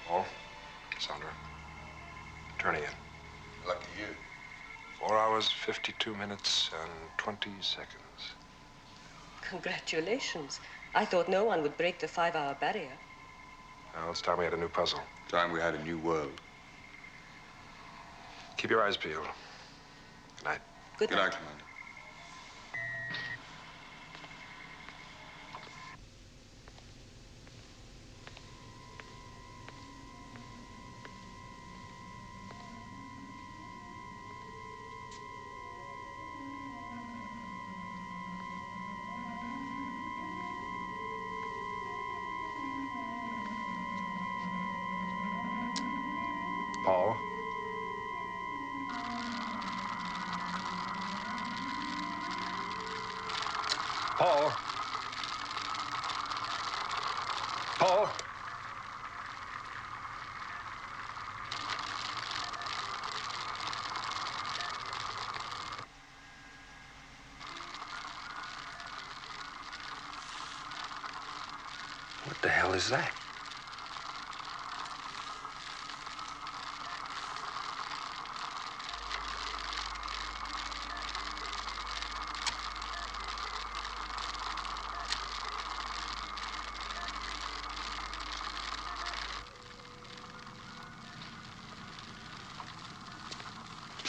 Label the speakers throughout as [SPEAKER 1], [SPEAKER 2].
[SPEAKER 1] Oh, Sandra. Turning in.
[SPEAKER 2] Lucky you.
[SPEAKER 1] 4 hours, 52 minutes, and 20 seconds.
[SPEAKER 3] Congratulations. I thought no one would break the 5-hour barrier.
[SPEAKER 1] Well, it's time we had a new puzzle.
[SPEAKER 2] Time we had a new world.
[SPEAKER 1] Keep your eyes peeled. Good night.
[SPEAKER 3] Good night.
[SPEAKER 2] Good night, Commander.
[SPEAKER 1] Paul? Paul? Paul? What the hell is that?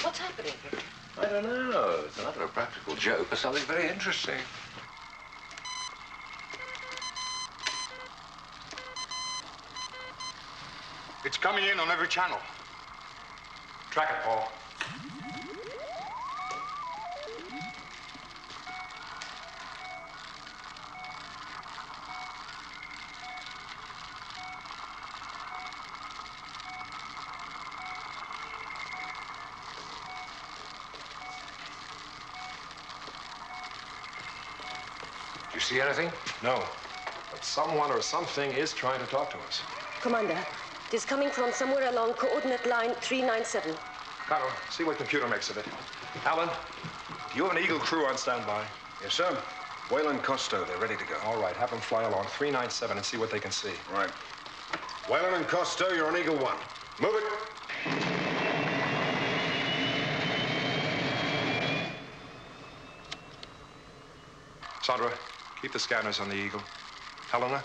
[SPEAKER 3] What's happening here?
[SPEAKER 4] I don't know. It's not a practical joke or something very interesting.
[SPEAKER 2] It's coming in on every channel. Track it, Paul.
[SPEAKER 1] You see anything? No. But someone or something is trying to talk to us.
[SPEAKER 3] Commander, it is coming from somewhere along coordinate line 397.
[SPEAKER 1] Connell, see what computer makes of it. Alan, do you have an Eagle crew on standby?
[SPEAKER 5] Yes, sir. Whalen Costo, they're ready to go.
[SPEAKER 1] All right, have them fly along 397 and see what they can see.
[SPEAKER 5] Right. Whalen and Costo, you're on Eagle 1. Move it.
[SPEAKER 1] Sandra, keep the scanners on the Eagle. Helena,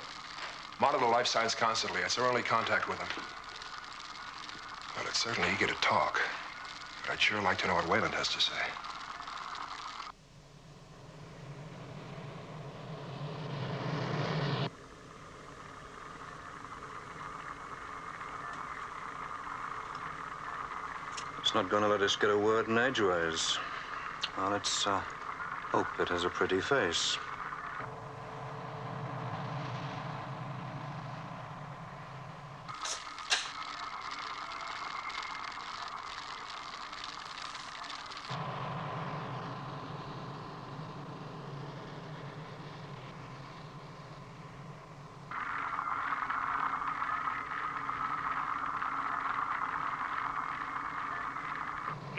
[SPEAKER 1] monitor life signs constantly. It's our only contact with them. Well, it's certainly eager to talk. But I'd sure like to know what Wayland has to say.
[SPEAKER 5] It's not gonna let us get a word in edgeways. Well, let's hope it has a pretty face.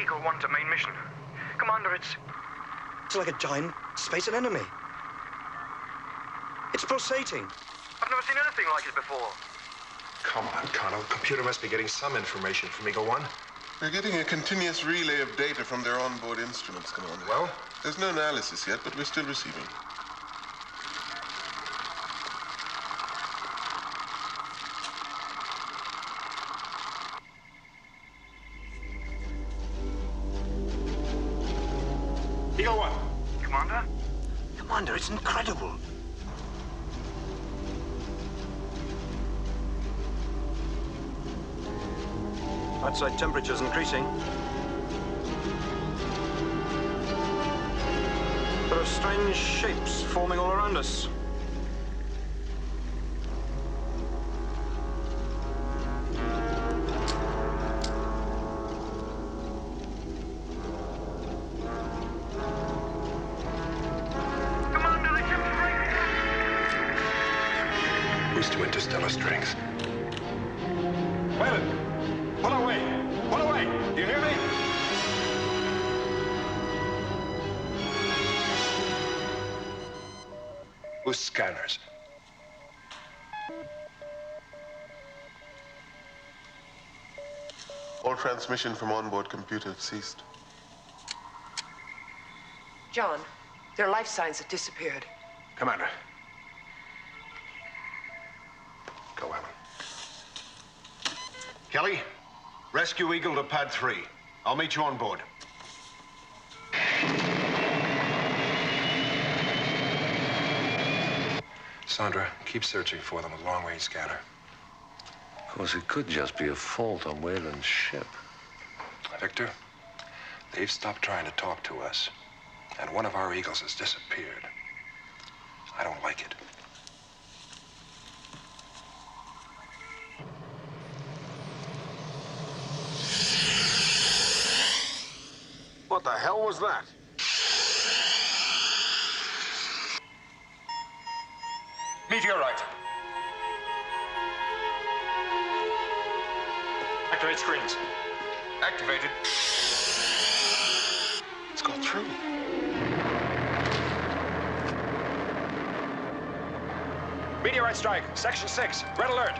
[SPEAKER 6] Eagle 1 to main mission. Commander, it's like a giant space anemone. It's pulsating. I've never seen anything like it before.
[SPEAKER 1] Come on, Connell. The computer must be getting some information from Eagle 1.
[SPEAKER 7] We're getting a continuous relay of data from their onboard instruments, Commander.
[SPEAKER 1] Well?
[SPEAKER 7] There's no analysis yet, but we're still receiving.
[SPEAKER 2] Eagle 1.
[SPEAKER 6] Commander?
[SPEAKER 5] Commander, it's incredible. Outside temperature's increasing. There are strange shapes forming all around us.
[SPEAKER 6] Commander, it's
[SPEAKER 1] Boost to interstellar strength.
[SPEAKER 2] Whalen, pull away. Pull away. Do you hear me?
[SPEAKER 1] Boost scanners.
[SPEAKER 7] All transmission from onboard computer have ceased.
[SPEAKER 8] John, their life signs have disappeared.
[SPEAKER 1] Commander. Go, Alan.
[SPEAKER 9] Kelly, rescue Eagle to pad 3. I'll meet you on board.
[SPEAKER 1] Sandra, keep searching for them with long-range scanner.
[SPEAKER 4] Of course, it could just be a fault on Wayland's ship.
[SPEAKER 1] Victor, they've stopped trying to talk to us. And one of our Eagles has disappeared. I don't like it.
[SPEAKER 9] What the hell was that?
[SPEAKER 2] Meteorite. Activate screens.
[SPEAKER 9] Activated.
[SPEAKER 1] Let's go through.
[SPEAKER 2] Meteorite strike. Section 6. Red alert.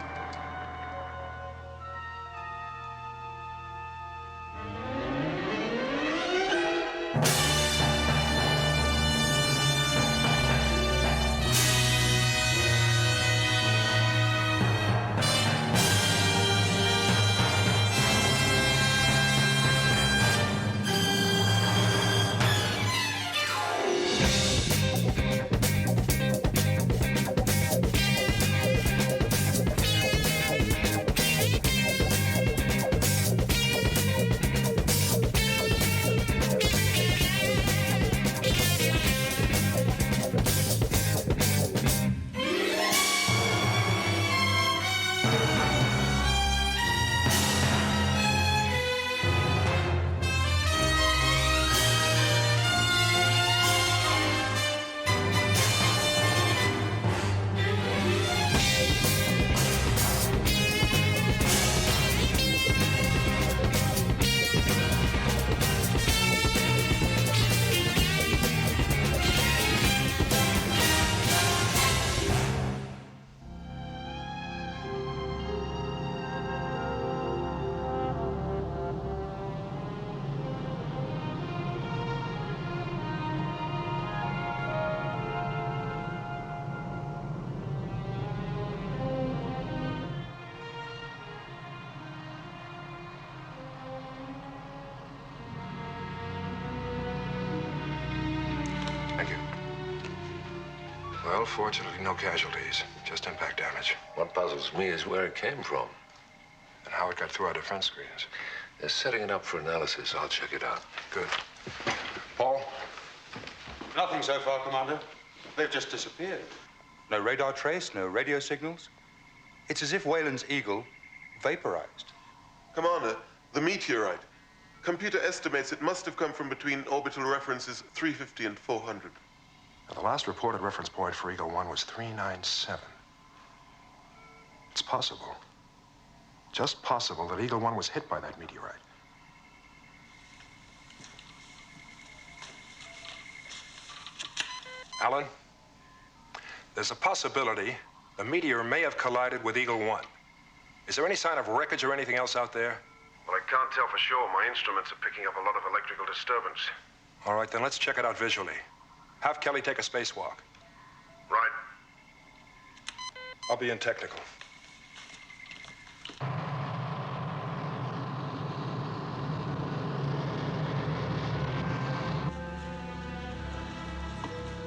[SPEAKER 1] Thank you. Well, fortunately, no casualties. Just impact damage.
[SPEAKER 4] What puzzles me is where it came from.
[SPEAKER 1] And how it got through our defense screens.
[SPEAKER 4] They're setting it up for analysis. I'll check it out.
[SPEAKER 1] Good. Paul?
[SPEAKER 2] Nothing so far, Commander. They've just disappeared. No radar trace, no radio signals. It's as if Wayland's Eagle vaporized.
[SPEAKER 7] Commander, the meteorite. Computer estimates it must have come from between orbital references 350 and 400.
[SPEAKER 1] Now, the last reported reference point for Eagle 1 was 397. It's possible, just possible, that Eagle 1 was hit by that meteorite. Alan, there's a possibility the meteor may have collided with Eagle 1. Is there any sign of wreckage or anything else out there? Well, I can't tell for sure. My instruments are picking up a lot of electrical disturbance. All right, then let's check it out visually. Have Kelly take a spacewalk. Right. I'll be in technical.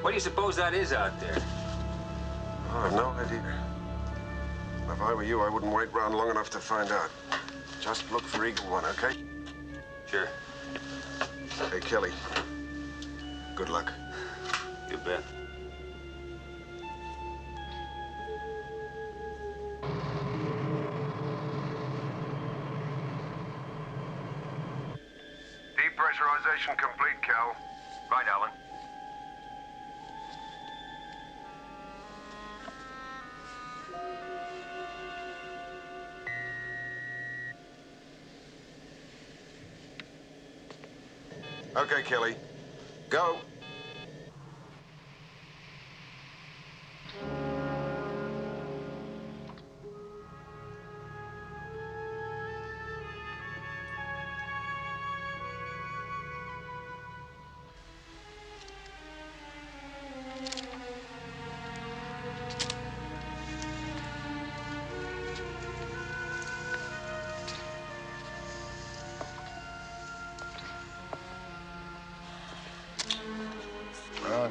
[SPEAKER 10] What do you suppose that is out there?
[SPEAKER 1] Oh, I have no idea. If I were you, I wouldn't wait around long enough to find out. Just look for Eagle 1, okay?
[SPEAKER 10] Sure.
[SPEAKER 1] Hey, Kelly. Good luck.
[SPEAKER 10] You bet.
[SPEAKER 1] Depressurization complete, Cal.
[SPEAKER 10] Right, Alan.
[SPEAKER 1] Okay, Kelly. Go.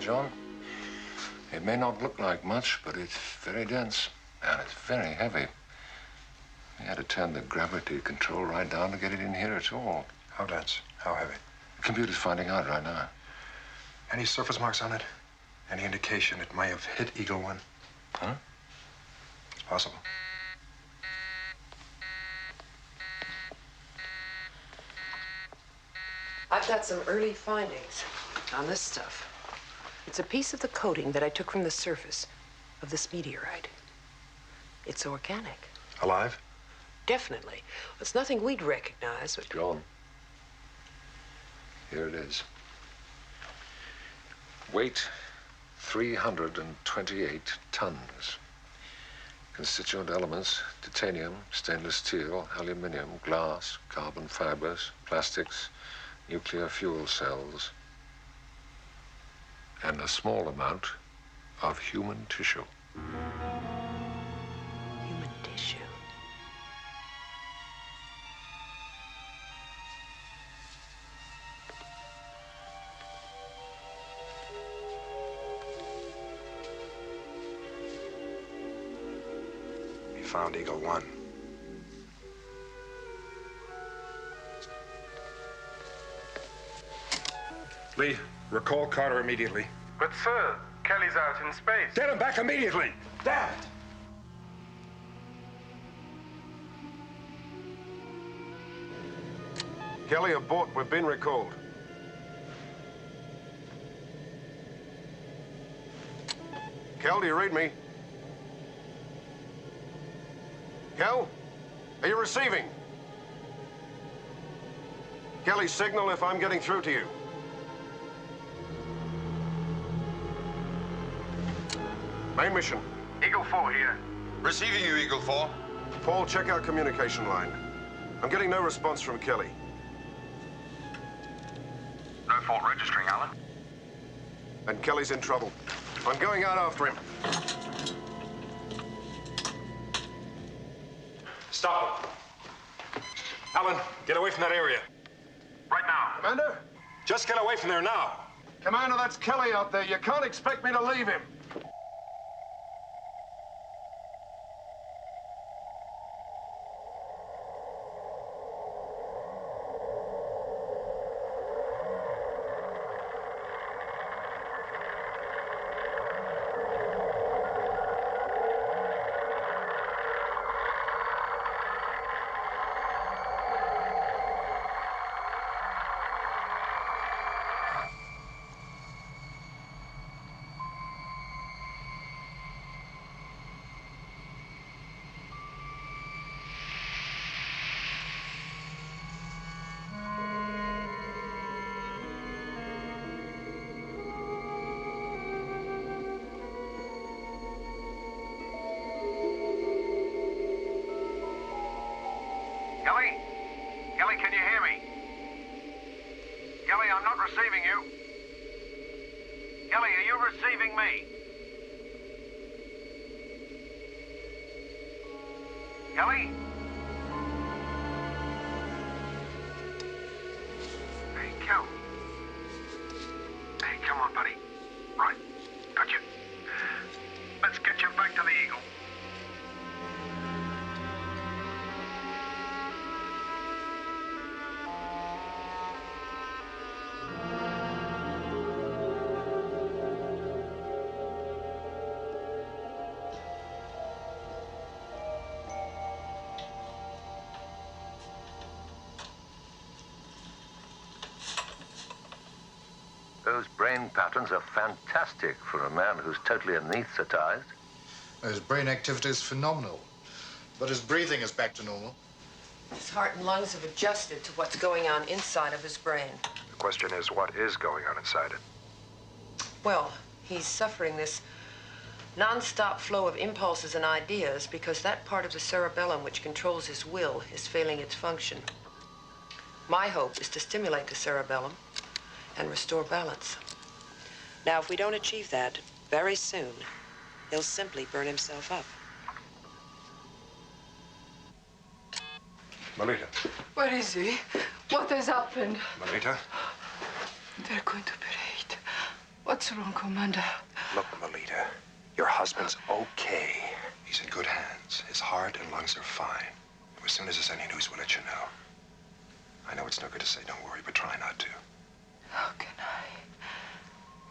[SPEAKER 1] John. It may not look like much, but it's very dense, and it's very heavy. We had to turn the gravity control right down to get it in here at all.
[SPEAKER 11] How dense? How heavy?
[SPEAKER 1] The computer's finding out right now.
[SPEAKER 11] Any surface marks on it? Any indication it may have hit Eagle 1?
[SPEAKER 1] Huh?
[SPEAKER 11] It's possible.
[SPEAKER 8] I've got some early findings on this stuff. It's a piece of the coating that I took from the surface of this meteorite. It's organic.
[SPEAKER 11] Alive?
[SPEAKER 8] Definitely. It's nothing we'd recognize, but...
[SPEAKER 1] John. Here it is. Weight, 328 tons. Constituent elements, titanium, stainless steel, aluminium, glass, carbon fibers, plastics, nuclear fuel cells, and a small amount of human tissue.
[SPEAKER 8] Human tissue?
[SPEAKER 11] We found Eagle 1. Lee, recall Carter immediately.
[SPEAKER 12] But, sir, Kelly's out in space.
[SPEAKER 11] Get him back immediately!
[SPEAKER 12] Damn it!
[SPEAKER 11] Kelly, abort. We've been recalled. Kel, do you read me? Kel? Are you receiving? Kelly, signal if I'm getting through to you. Main mission.
[SPEAKER 12] Eagle 4 here.
[SPEAKER 2] Receiving you, Eagle 4.
[SPEAKER 11] Paul, check our communication line. I'm getting no response from Kelly.
[SPEAKER 12] No fault registering, Alan.
[SPEAKER 11] And Kelly's in trouble. I'm going out after him.
[SPEAKER 1] Stop him. Alan, get away from that area.
[SPEAKER 12] Right now.
[SPEAKER 11] Commander?
[SPEAKER 1] Just get away from there now.
[SPEAKER 11] Commander, that's Kelly out there. You can't expect me to leave him.
[SPEAKER 12] Kelly? Kelly, can you hear me? Kelly, I'm not receiving you. Kelly, are you receiving me? Kelly? Hey, Kel. Hey, come on, buddy. Right, got you. Let's get you back to the Eagle.
[SPEAKER 4] Those brain patterns are fantastic for a man who's totally anesthetized.
[SPEAKER 13] His brain activity is phenomenal, but his breathing is back to normal.
[SPEAKER 8] His heart and lungs have adjusted to what's going on inside of his brain.
[SPEAKER 11] The question is, what is going on inside it?
[SPEAKER 8] Well, he's suffering this non-stop flow of impulses and ideas because that part of the cerebellum which controls his will is failing its function. My hope is to stimulate the cerebellum and restore balance. Now, if we don't achieve that, very soon, he'll simply burn himself up.
[SPEAKER 11] Melita.
[SPEAKER 14] Where is he? What has happened?
[SPEAKER 11] Melita?
[SPEAKER 14] They're going to parade. What's
[SPEAKER 8] What's wrong, Commander?
[SPEAKER 1] Look, Lolita, your husband's okay. He's in good hands. His heart and lungs are fine. As soon as there's any news, we'll let you know. I know it's no good to say don't worry, but try not to.
[SPEAKER 8] How can I?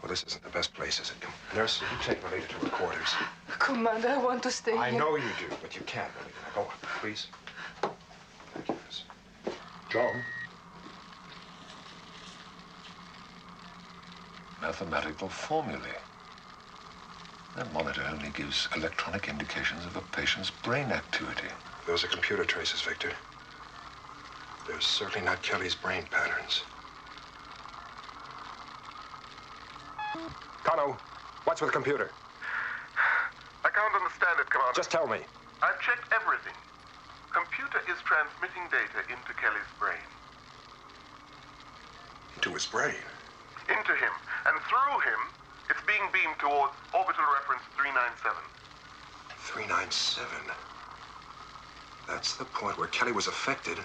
[SPEAKER 1] Well, this isn't the best place, is it? Nurse, you take Lolita to her quarters.
[SPEAKER 8] Commander, I want to stay
[SPEAKER 1] I
[SPEAKER 8] here.
[SPEAKER 1] know you do, but you can't, Lolita. Now, go on, please. Thank you, nurse. John?
[SPEAKER 4] Mathematical formulae. That monitor only gives electronic indications of a patient's brain activity.
[SPEAKER 1] Those are computer traces, Victor. They're certainly not Kelly's brain patterns. Kano, what's with the computer?
[SPEAKER 7] I can't understand it, Commander.
[SPEAKER 1] Just tell me.
[SPEAKER 7] I've checked everything. Computer is transmitting data into Kelly's brain.
[SPEAKER 1] Into his brain?
[SPEAKER 7] Into him. And through him, it's being beamed towards orbital reference 397.
[SPEAKER 1] 397? That's the point where Kelly was affected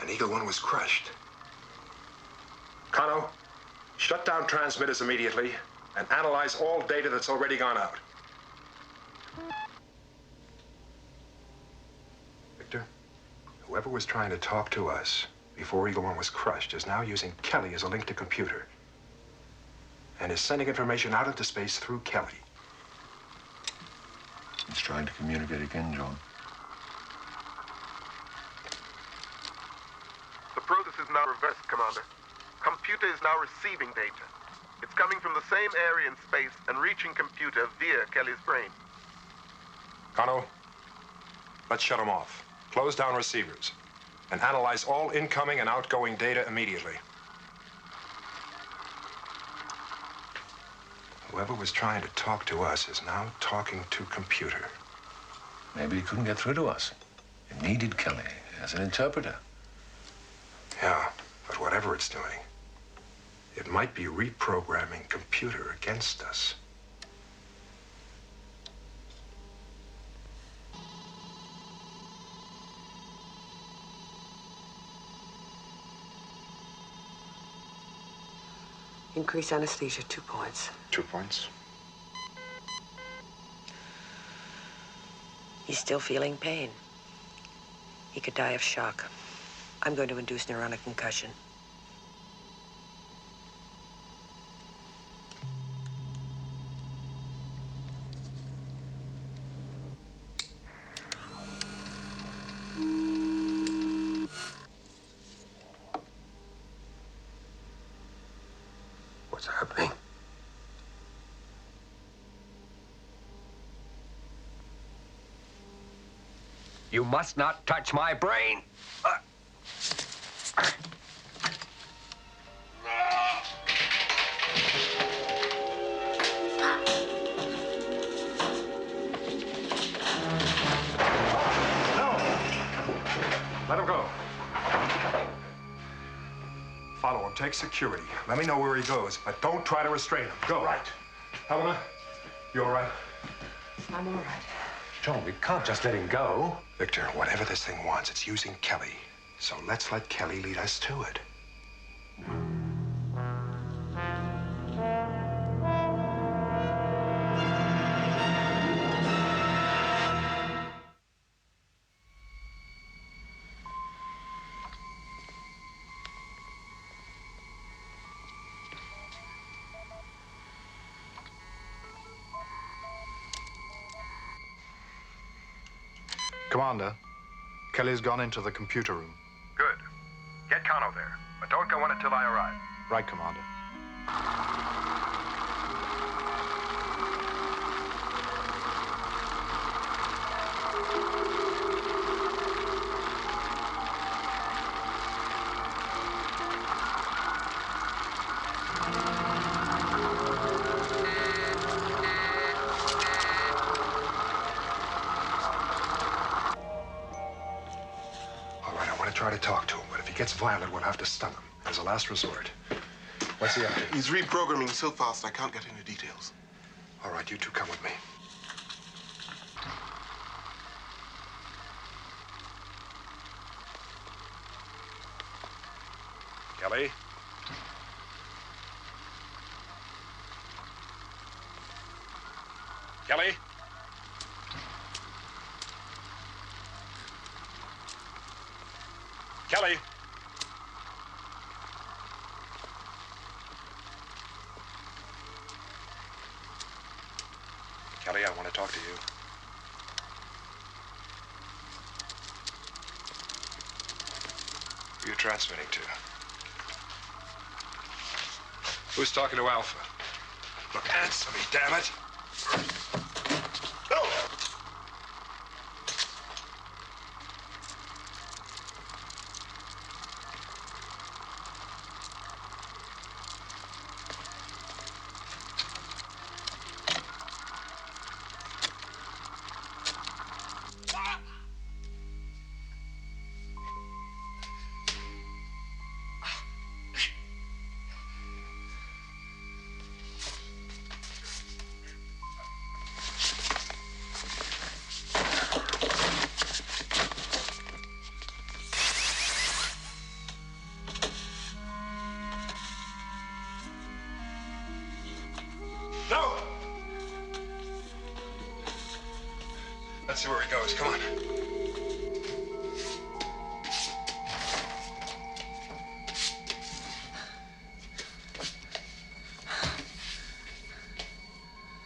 [SPEAKER 1] and Eagle One was crushed. Kano, shut down transmitters immediately and analyze all data that's already gone out. Victor, whoever was trying to talk to us before Eagle One was crushed is now using Kelly as a link to computer and is sending information out into space through Kelly.
[SPEAKER 4] He's trying to communicate again, John.
[SPEAKER 7] The process is now reversed, Commander. Computer is now receiving data. It's coming from the same area in space and reaching computer via Kelly's brain.
[SPEAKER 1] Kano, let's shut them off. Close down receivers and analyze all incoming and outgoing data immediately. Whoever was trying to talk to us is now talking to computer.
[SPEAKER 4] Maybe he couldn't get through to us. It needed Kelly as an interpreter.
[SPEAKER 1] Yeah, but whatever it's doing, it might be reprogramming computer against us.
[SPEAKER 8] Increase anesthesia, 2 points.
[SPEAKER 1] 2 points?
[SPEAKER 8] He's still feeling pain. He could die of shock. I'm going to induce neuronic concussion.
[SPEAKER 4] What's happening?
[SPEAKER 10] You must not touch my brain.
[SPEAKER 1] Let him go. Follow him. Take security. Let me know where he goes, but don't try to restrain him. Go. Right. Helena, you all right?
[SPEAKER 8] I'm all right.
[SPEAKER 1] John, we can't just let him go. Victor, whatever this thing wants, it's using Kelly. So let's let Kelly lead us to it.
[SPEAKER 13] Commander, Kelly's gone into the computer room.
[SPEAKER 12] Good. Get Kano there, but don't go in until I arrive.
[SPEAKER 13] Right, Commander.
[SPEAKER 1] Try to talk to him, but if he gets violent, we'll have to stun him as a last resort. What's he up to?
[SPEAKER 7] He's reprogramming so fast I can't get into details.
[SPEAKER 1] All right, you two come with me. Kelly? Kelly? Kelly? Kelly, I want to talk to you. Who are you transmitting to? Who's talking to Alpha? Look, answer me, damn it! No! No! Let's see where he goes. Come on.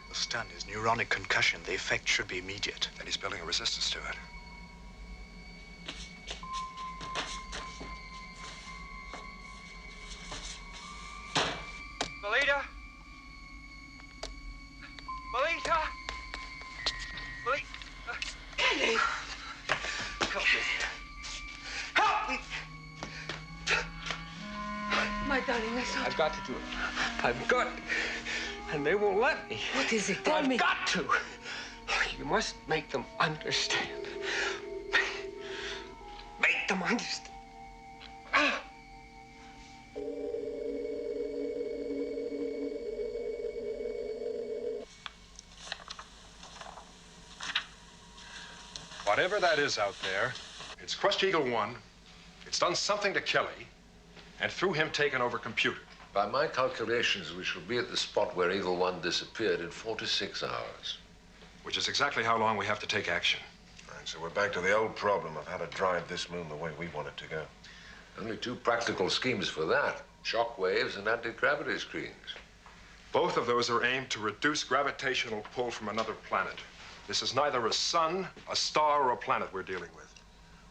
[SPEAKER 6] The stun is neuronic concussion. The effect should be immediate.
[SPEAKER 1] And he's building a resistance to it.
[SPEAKER 10] Melita? Melita? Melita?
[SPEAKER 8] Kelly!
[SPEAKER 10] Help me.
[SPEAKER 8] Help me! My darling, I thought...
[SPEAKER 10] I've got to do it. I've got... And they won't let me.
[SPEAKER 8] What is it? Tell me.
[SPEAKER 10] I've got to. You must make them understand. Make them understand.
[SPEAKER 1] Whatever that is out there, it's crushed Eagle 1, it's done something to Kelly, and through him taken over computer.
[SPEAKER 4] By my calculations, we shall be at the spot where Eagle 1 disappeared in 4 to 6 hours.
[SPEAKER 1] Which is exactly how long we have to take action.
[SPEAKER 11] All right, so we're back to the old problem of how to drive this moon the way we want it to go.
[SPEAKER 4] Only 2 practical schemes for that. Shock waves and anti-gravity screens.
[SPEAKER 1] Both of those are aimed to reduce gravitational pull from another planet. This is neither a sun, a star, or a planet we're dealing with.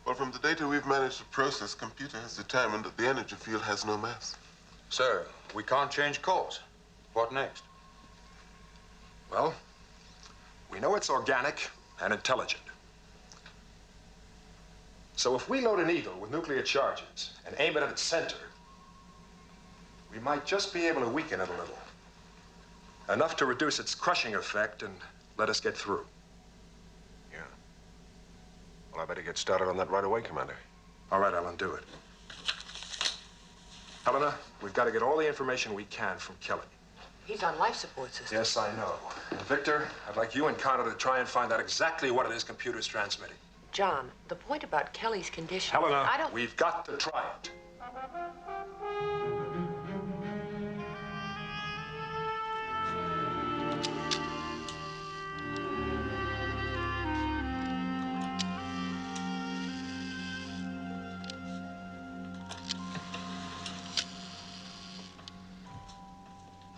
[SPEAKER 7] Well, from the data we've managed to process, computer has determined that the energy field has no mass.
[SPEAKER 2] Sir, we can't change course. What next?
[SPEAKER 1] Well, we know it's organic and intelligent. So if we load an Eagle with nuclear charges and aim it at its center, we might just be able to weaken it a little. Enough to reduce its crushing effect and let us get through.
[SPEAKER 11] Yeah. Well, I better get started on that right away, Commander.
[SPEAKER 1] All right, Ellen, do it. Helena, we've got to get all the information we can from Kelly.
[SPEAKER 8] He's on life support system.
[SPEAKER 1] Yes, I know. And Victor, I'd like you and Connor to try and find out exactly what it is computer's transmitting.
[SPEAKER 8] John, the point about Kelly's condition...
[SPEAKER 1] Helena,
[SPEAKER 8] I don't...
[SPEAKER 1] we've got to try it.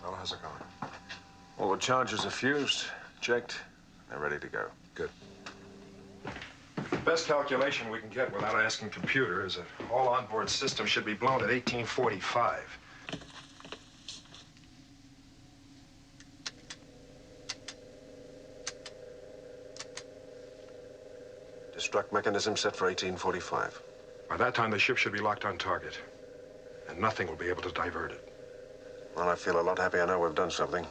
[SPEAKER 1] Well, how's it going?
[SPEAKER 11] All the charges are fused, checked, they're ready to go.
[SPEAKER 1] Good. The best calculation we can get without asking computer is that all onboard systems should be blown at 1845.
[SPEAKER 11] Destruct mechanism set for 1845.
[SPEAKER 1] By that time, the ship should be locked on target, and nothing will be able to divert it.
[SPEAKER 11] Well, I feel a lot happier now we've done something.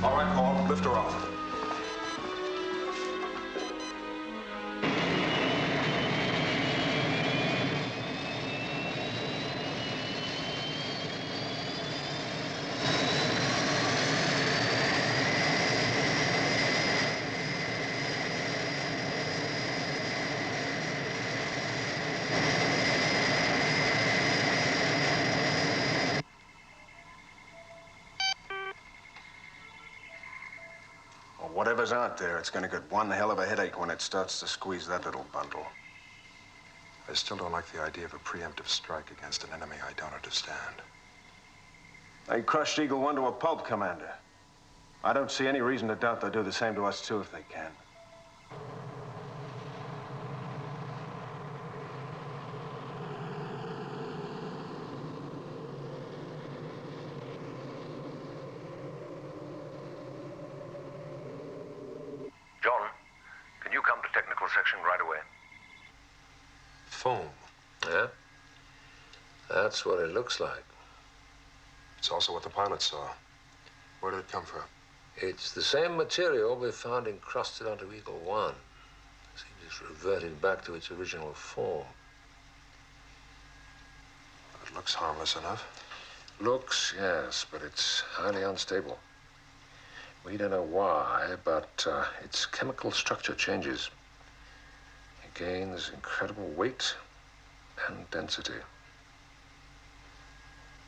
[SPEAKER 1] All right, Paul, lift her off.
[SPEAKER 5] whatever's out there, it's going to get one hell of a headache when it starts to squeeze that little bundle.
[SPEAKER 1] I still don't like the idea of a preemptive strike against an enemy I don't understand.
[SPEAKER 5] They crushed Eagle One to a pulp, Commander. I don't see any reason to doubt they'll do the same to us, too, if they can.
[SPEAKER 4] John, can you come to technical section right away?
[SPEAKER 1] Foam.
[SPEAKER 4] Yeah? That's what it looks like.
[SPEAKER 1] It's also what the pilot saw. Where did it come from?
[SPEAKER 4] It's the same material we found encrusted onto Eagle One. Seems it's reverted back to its original form.
[SPEAKER 1] It looks harmless enough.
[SPEAKER 4] Looks, yes, but it's highly unstable. We don't know why, but its chemical structure changes. It gains incredible weight and density.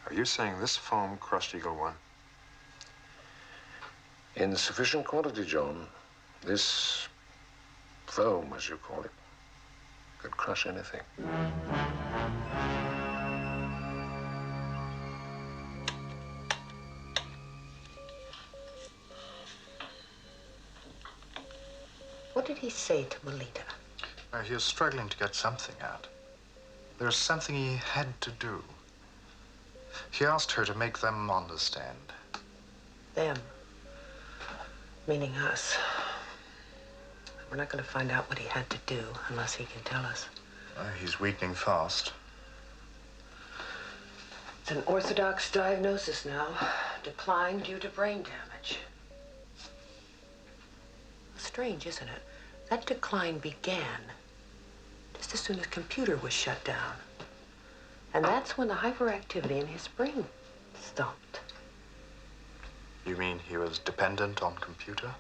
[SPEAKER 1] Are you saying this foam crushed Eagle One?
[SPEAKER 4] In sufficient quantity, John, this foam, as you call it, could crush anything.
[SPEAKER 8] What did he say to Melita?
[SPEAKER 13] He was struggling to get something out. There was something he had to do. He asked her to make them understand.
[SPEAKER 8] Them. Meaning us. We're not going to find out what he had to do unless he can tell us.
[SPEAKER 13] He's weakening fast.
[SPEAKER 8] It's an orthodox diagnosis now. Decline due to brain damage. Strange, isn't it? That decline began just as soon as computer was shut down. And that's when the hyperactivity in his brain stopped.
[SPEAKER 13] You mean he was dependent on computer?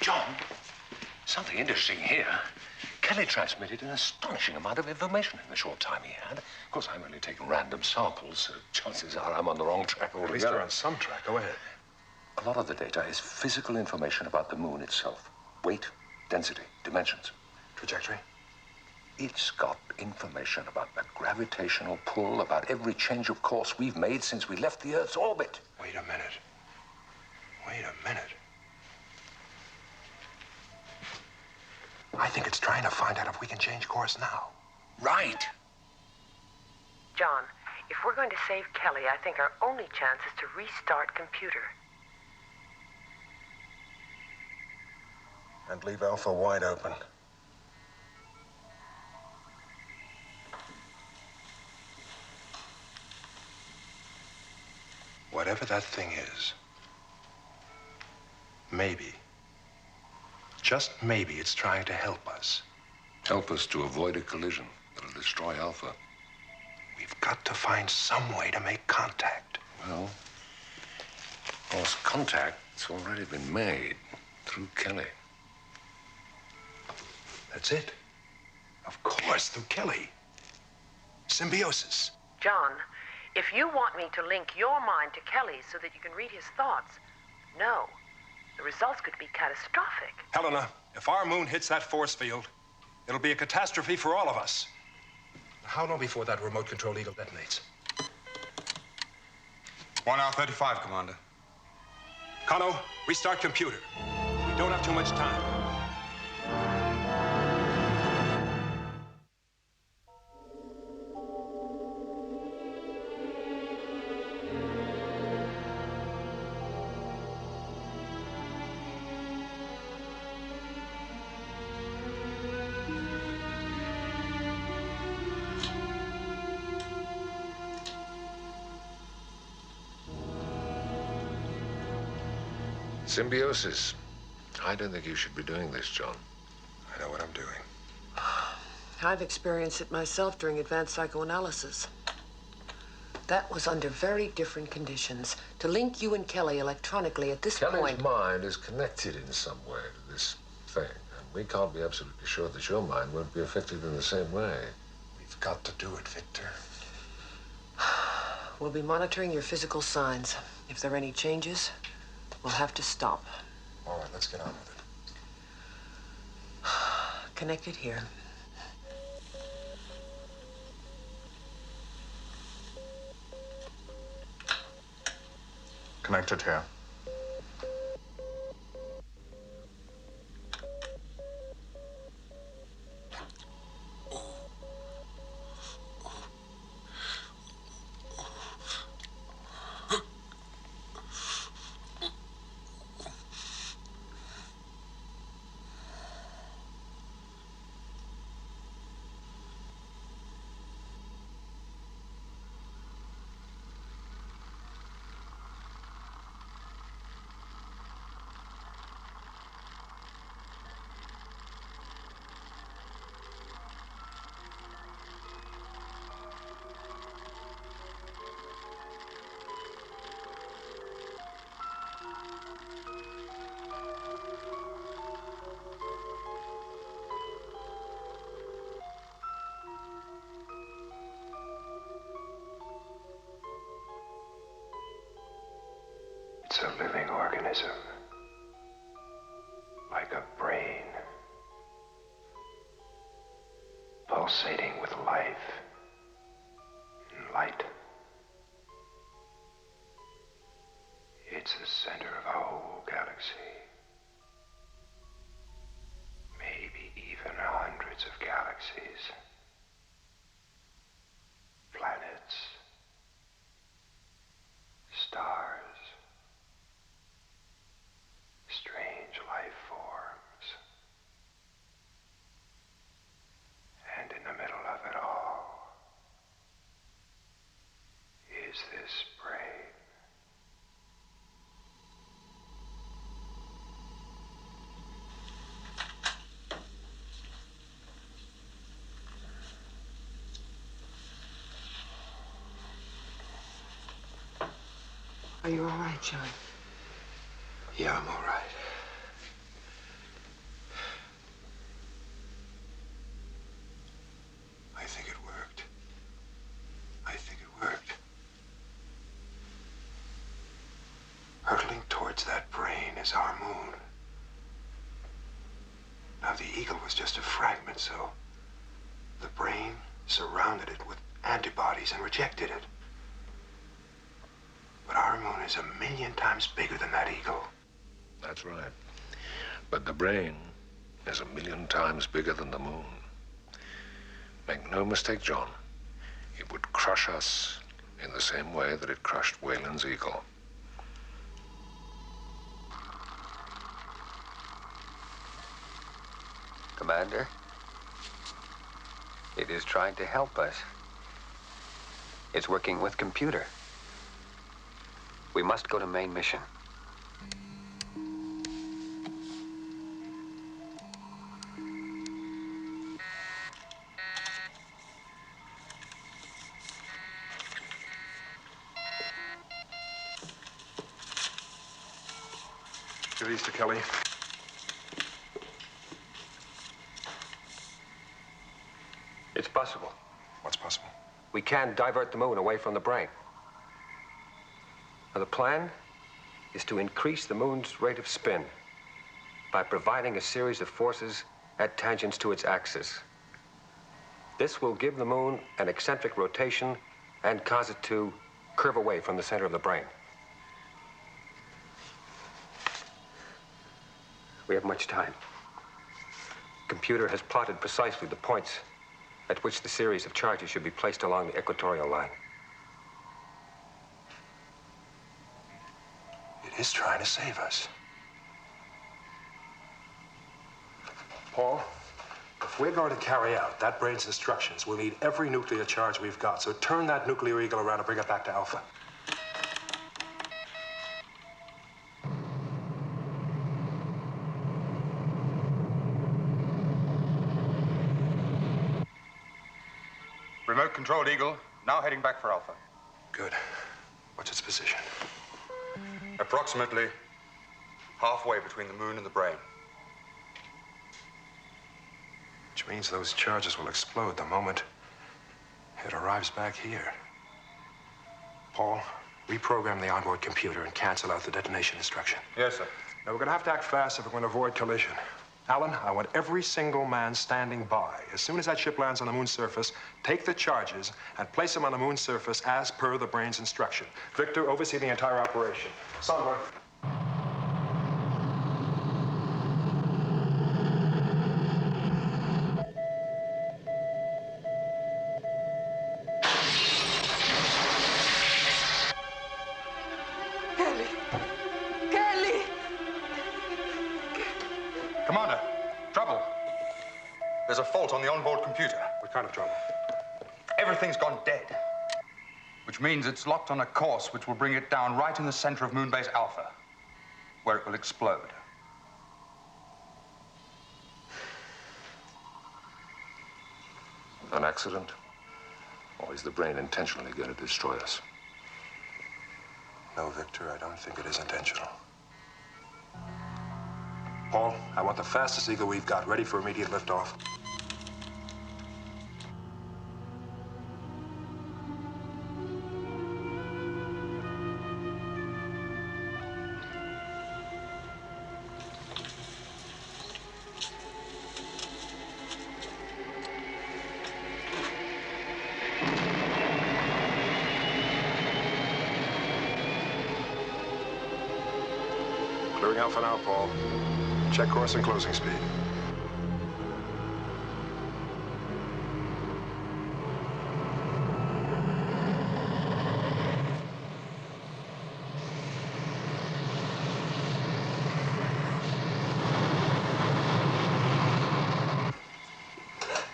[SPEAKER 4] John, something interesting here. Kelly transmitted an astonishing amount of information in the short time he had. Of course, I'm only taking random samples, so chances are I'm on the wrong track altogether.
[SPEAKER 1] At least you're on some track. Go ahead.
[SPEAKER 4] A lot of the data is physical information about the moon itself. Weight, density, dimensions.
[SPEAKER 1] Trajectory?
[SPEAKER 4] It's got information about the gravitational pull, about every change of course we've made since we left the Earth's orbit.
[SPEAKER 1] Wait a minute. Wait a minute. I think it's trying to find out if we can change course now.
[SPEAKER 4] Right.
[SPEAKER 8] John, if we're going to save Kelly, I think our only chance is to restart computer.
[SPEAKER 1] And leave Alpha wide open. Whatever that thing is, maybe, just maybe it's trying to help us.
[SPEAKER 4] Help us to avoid a collision that'll destroy Alpha.
[SPEAKER 1] We've got to find some way to make contact.
[SPEAKER 4] Well, of course, contact's already been made through Kelly.
[SPEAKER 1] That's it. Of course, through Kelly. Symbiosis.
[SPEAKER 8] John, if you want me to link your mind to Kelly's so that you can read his thoughts, no. The results could be catastrophic.
[SPEAKER 1] Helena, if our moon hits that force field, it'll be a catastrophe for all of us. How long before that remote control eagle detonates?
[SPEAKER 2] 1 hour 35, Commander.
[SPEAKER 1] Kano, restart computer. We don't have too much time.
[SPEAKER 4] Symbiosis. I don't think you should be doing this, John.
[SPEAKER 1] I know what I'm doing.
[SPEAKER 8] I've experienced it myself during advanced psychoanalysis. That was under very different conditions. To link you and Kelly electronically at this
[SPEAKER 4] Kelly's
[SPEAKER 8] point...
[SPEAKER 4] mind is connected in some way to this thing. And we can't be absolutely sure that your mind won't be affected in the same way.
[SPEAKER 1] We've got to do it, Victor.
[SPEAKER 8] We'll be monitoring your physical signs. If there are any changes, we'll have to stop.
[SPEAKER 11] All right, let's get on with it.
[SPEAKER 8] Connected here.
[SPEAKER 13] Connected here.
[SPEAKER 1] It's a living organism, like a brain, pulsating with life and light. It's the center of a whole galaxy, maybe even hundreds of galaxies, planets, stars. Strange life forms. And in the middle of it all is this brain.
[SPEAKER 8] Are you all right, John?
[SPEAKER 1] Yeah, I'm all right. I think it worked. I think it worked. Hurtling towards that brain is our moon. Now, the eagle was just a fragment, so the brain surrounded it with antibodies and rejected it. But our moon is 1,000,000 times bigger than that eagle.
[SPEAKER 4] That's right. But the brain is 1,000,000 times bigger than the moon. Make no mistake, John. It would crush us in the same way that it crushed Wayland's eagle.
[SPEAKER 10] Commander, it is trying to help us. It's working with computer. We must go to main mission.
[SPEAKER 1] Give these to Kelly.
[SPEAKER 10] It's possible.
[SPEAKER 1] What's possible?
[SPEAKER 10] We can divert the moon away from the brain. Now, the plan is to increase the moon's rate of spin by providing a series of forces at tangents to its axis. This will give the moon an eccentric rotation and cause it to curve away from the center of the brain. We have much time. The computer has plotted precisely the points at which the series of charges should be placed along the equatorial line.
[SPEAKER 1] It is trying to save us.
[SPEAKER 11] Paul, if we're going to carry out that brain's instructions, we'll need every nuclear charge we've got. So turn that nuclear eagle around and bring it back to Alpha.
[SPEAKER 2] Remote-controlled Eagle, now heading back for Alpha.
[SPEAKER 1] Good. What's its position?
[SPEAKER 2] Approximately halfway between the moon and the brain.
[SPEAKER 1] Which means those charges will explode the moment it arrives back here. Paul, reprogram the onboard computer and cancel out the detonation instruction.
[SPEAKER 2] Yes, sir.
[SPEAKER 1] Now, we're going to have to act fast if we're going to avoid collision. Alan, I want every single man standing by. As soon as that ship lands on the moon's surface, take the charges and place them on the moon's surface as per the brain's instruction. Victor, oversee the entire operation. Sondra.
[SPEAKER 2] Commander, trouble. There's a fault on the onboard computer.
[SPEAKER 1] What kind of trouble?
[SPEAKER 2] Everything's gone dead. Which means it's locked on a course which will bring it down right in the center of Moonbase Alpha, where it will explode.
[SPEAKER 4] An accident? Or is the brain intentionally going to destroy us?
[SPEAKER 1] No, Victor, I don't think it is intentional. Paul, I want the fastest Eagle we've got, ready for immediate liftoff. Clearing Alpha now, Paul. Check course and closing speed.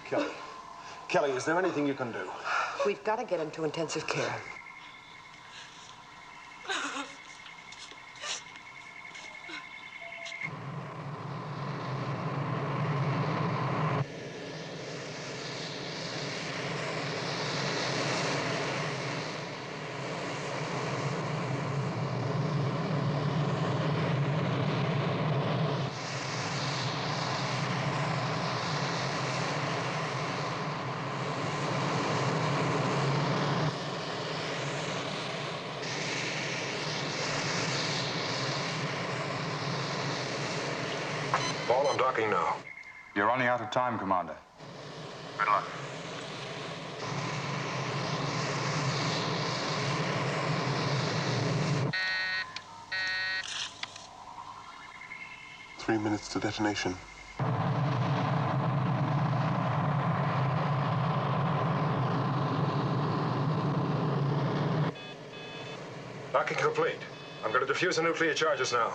[SPEAKER 5] Kelly. Kelly, is there anything you can do?
[SPEAKER 8] We've got to get him to intensive care.
[SPEAKER 1] Paul, I'm docking now.
[SPEAKER 2] You're running out of time, Commander.
[SPEAKER 12] Good luck.
[SPEAKER 14] Three minutes to detonation.
[SPEAKER 1] Docking complete. I'm going to defuse the nuclear charges now.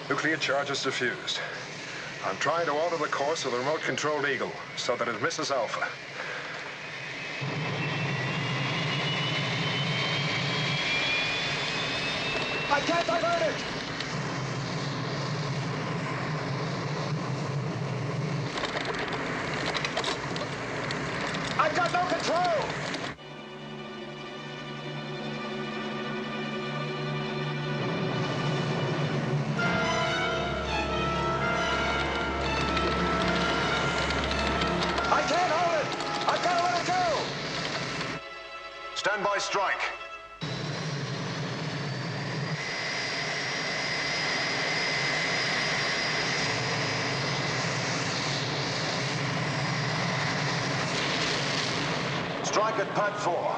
[SPEAKER 1] Nuclear charges diffused. I'm trying to alter the course of the remote-controlled Eagle so that it misses Alpha.
[SPEAKER 5] I can't divert it! I've got no control! I can't hold it! I've got to let it go!
[SPEAKER 1] Stand by strike.
[SPEAKER 5] Strike at pad 4.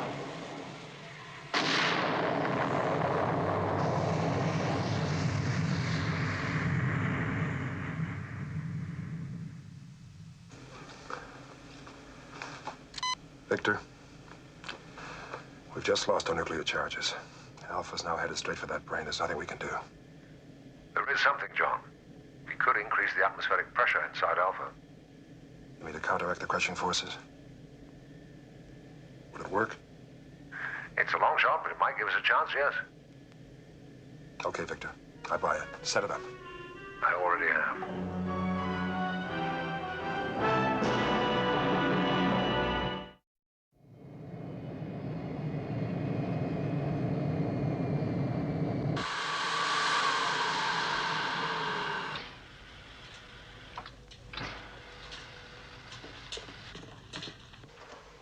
[SPEAKER 1] Victor, we've just lost our nuclear charges. Alpha's now headed straight for that brain. There's nothing we can do.
[SPEAKER 10] There is something, John. We could increase the atmospheric pressure inside Alpha.
[SPEAKER 1] You mean to counteract the crushing forces? Would it work?
[SPEAKER 10] It's a long shot, but it might give us a chance, yes.
[SPEAKER 1] Okay, Victor. I buy it. Set it up.
[SPEAKER 12] I already have.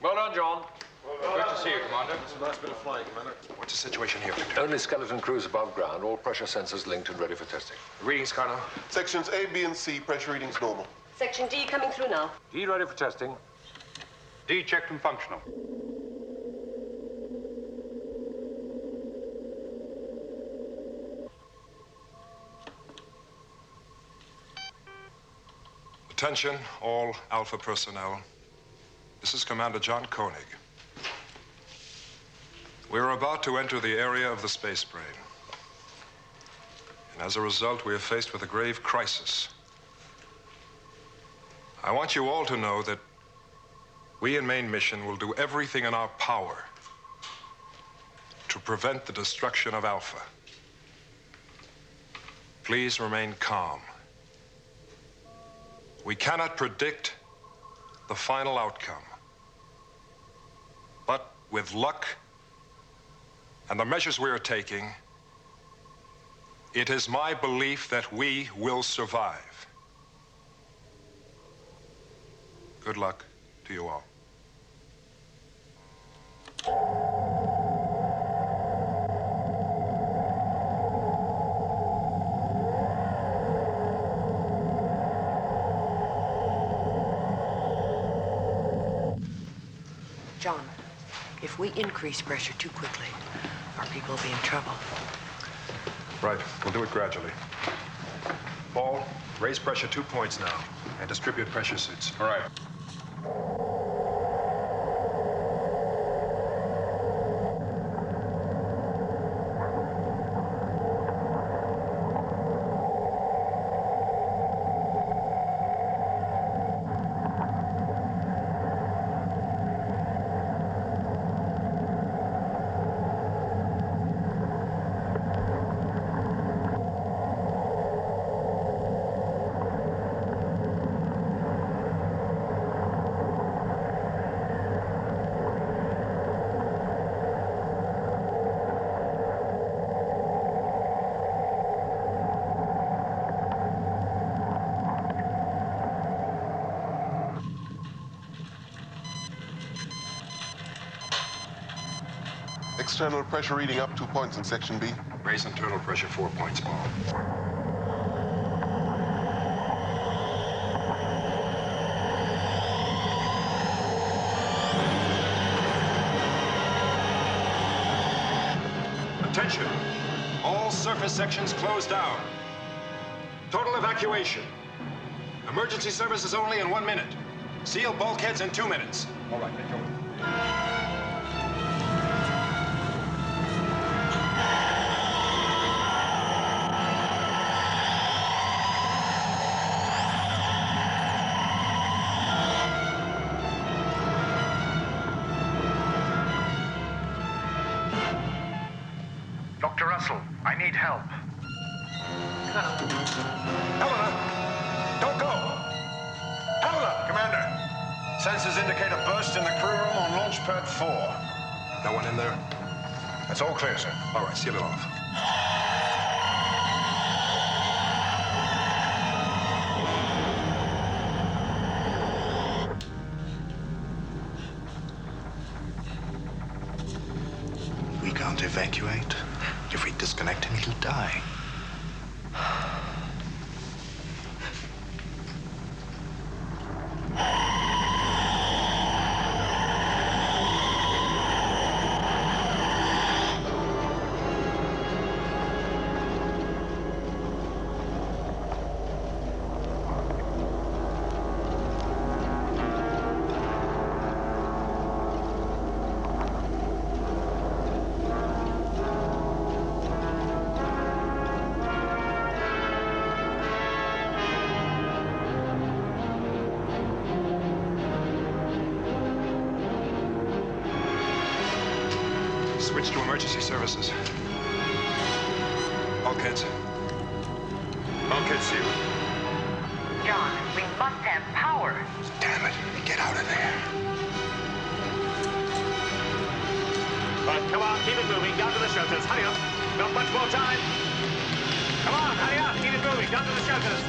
[SPEAKER 10] Well done, John.
[SPEAKER 2] Good to see you, Commander.
[SPEAKER 5] It's a nice bit of flying, Commander.
[SPEAKER 1] What's the situation here, Victor?
[SPEAKER 4] Only skeleton crews above ground, all pressure sensors linked and ready for testing.
[SPEAKER 1] Readings, Colonel?
[SPEAKER 7] Sections A, B, and C, pressure readings normal.
[SPEAKER 3] Section D coming through now.
[SPEAKER 4] D ready for testing.
[SPEAKER 2] D checked and functional.
[SPEAKER 1] Attention, all Alpha personnel. This is Commander John Koenig. We're about to enter the area of the space brain. And as a result, we are faced with a grave crisis. I want you all to know that we in Main Mission will do everything in our power to prevent the destruction of Alpha. Please remain calm. We cannot predict the final outcome. But with luck and the measures we are taking, it is my belief that we will survive. Good luck to you all.
[SPEAKER 8] John, if we increase pressure too quickly, our people will be in trouble.
[SPEAKER 1] Right, we'll do it gradually. Paul, raise pressure 2 points now and distribute pressure suits.
[SPEAKER 2] All right.
[SPEAKER 7] External pressure reading up 2 points in Section B.
[SPEAKER 1] Raise internal pressure 4 points, Paul. Attention! All surface sections closed down. Total evacuation. Emergency services only in 1 minute. Seal bulkheads in 2 minutes.
[SPEAKER 2] All right, then, go.
[SPEAKER 12] Dr. Russell, I need help.
[SPEAKER 5] Helena! Don't go! Helena! Commander! Sensors indicate a burst in the crew room on launch pad 4.
[SPEAKER 1] No one in there?
[SPEAKER 5] That's all clear, sir.
[SPEAKER 1] All right, seal it off.
[SPEAKER 6] We can't evacuate. If we disconnect him, he'll die.
[SPEAKER 1] Switch to emergency services. Bulkheads.
[SPEAKER 9] Bulkhead sealed.
[SPEAKER 14] John, we must have power.
[SPEAKER 1] Damn it. Get out of there.
[SPEAKER 12] But come on, keep it moving. Down to the shelters. Hurry up. Not much more time. Come on, hurry up. Keep it moving. Down to the shelters.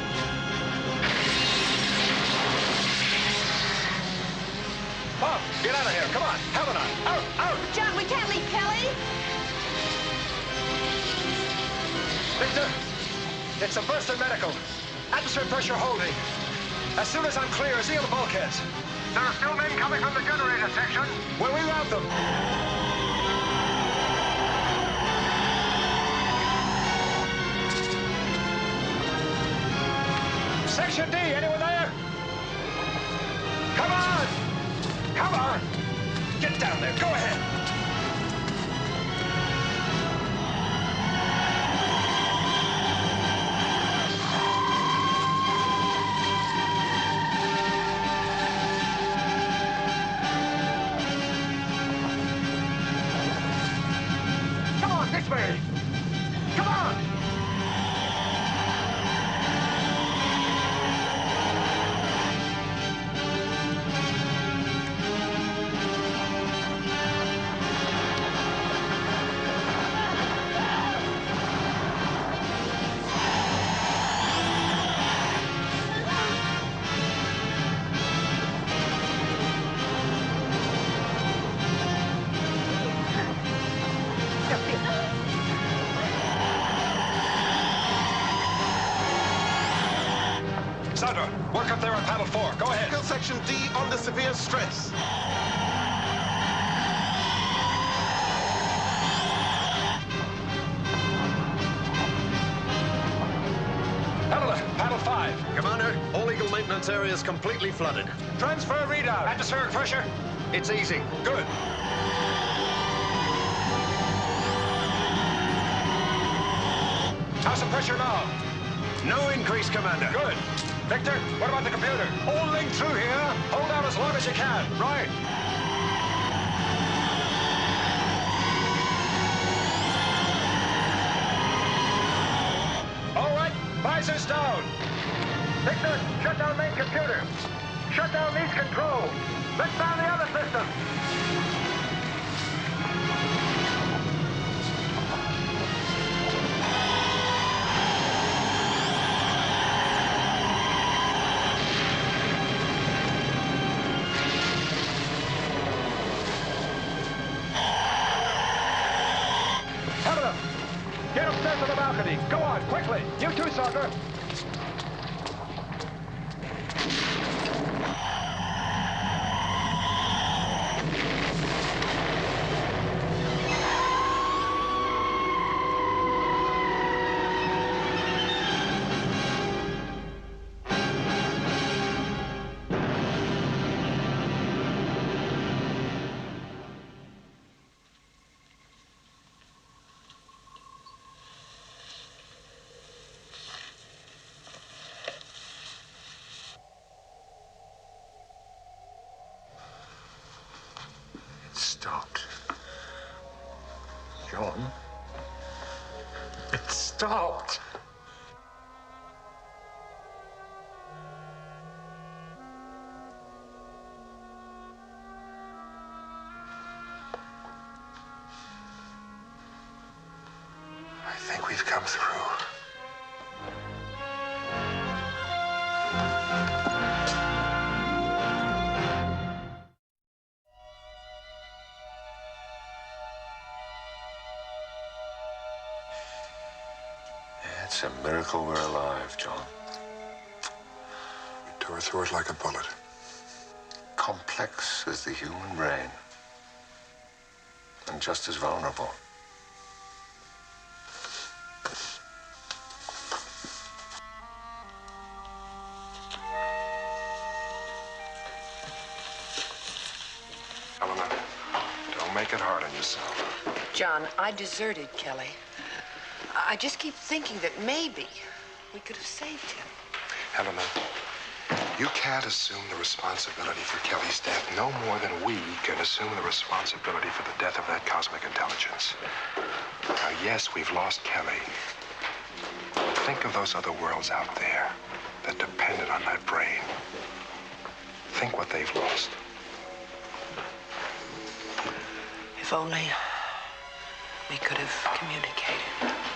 [SPEAKER 1] Bob, get out of here. Come on. Helena. Out, out.
[SPEAKER 3] John, we can't leave Kelly.
[SPEAKER 1] Victor, it's a burst in medical. Atmosphere pressure holding. As soon as I'm clear, seal the bulkheads.
[SPEAKER 12] There are still men coming from the generator section.
[SPEAKER 1] Will we rout them? Section D, anyone there? Come on! Come on! Get down there, go ahead!
[SPEAKER 12] Come on, this way. Come on.
[SPEAKER 1] Sandra, work up there on panel 4. Go ahead.
[SPEAKER 7] Vehicle section D under severe stress.
[SPEAKER 1] Helena, panel 5.
[SPEAKER 5] Commander, all Eagle maintenance area is completely flooded.
[SPEAKER 1] Transfer readout. Atmospheric pressure?
[SPEAKER 5] It's easing.
[SPEAKER 1] Good. How's the pressure now?
[SPEAKER 5] No increase, Commander.
[SPEAKER 1] Good. Victor, what about the computer? All linked through here. Hold out as long as you can. Right. All right, visors down.
[SPEAKER 12] Victor, shut down main computer. Shut down these controls. Let's down the other system.
[SPEAKER 1] Helena, get upstairs to the balcony. Go on, quickly. You too, Sandra.
[SPEAKER 4] It stopped. John? It stopped.
[SPEAKER 1] I think we've come through.
[SPEAKER 4] It's a miracle we're alive, John.
[SPEAKER 1] We tore through it like a bullet.
[SPEAKER 4] Complex as the human brain. And just as vulnerable.
[SPEAKER 1] Helena, don't make it hard on yourself.
[SPEAKER 8] John, I deserted Kelly. I just keep thinking that maybe we could have saved him.
[SPEAKER 1] Helena, you can't assume the responsibility for Kelly's death no more than we can assume the responsibility for the death of that cosmic intelligence. Now, yes, we've lost Kelly. think of those other worlds out there that depended on that brain. Think what they've lost.
[SPEAKER 8] If only we could have communicated.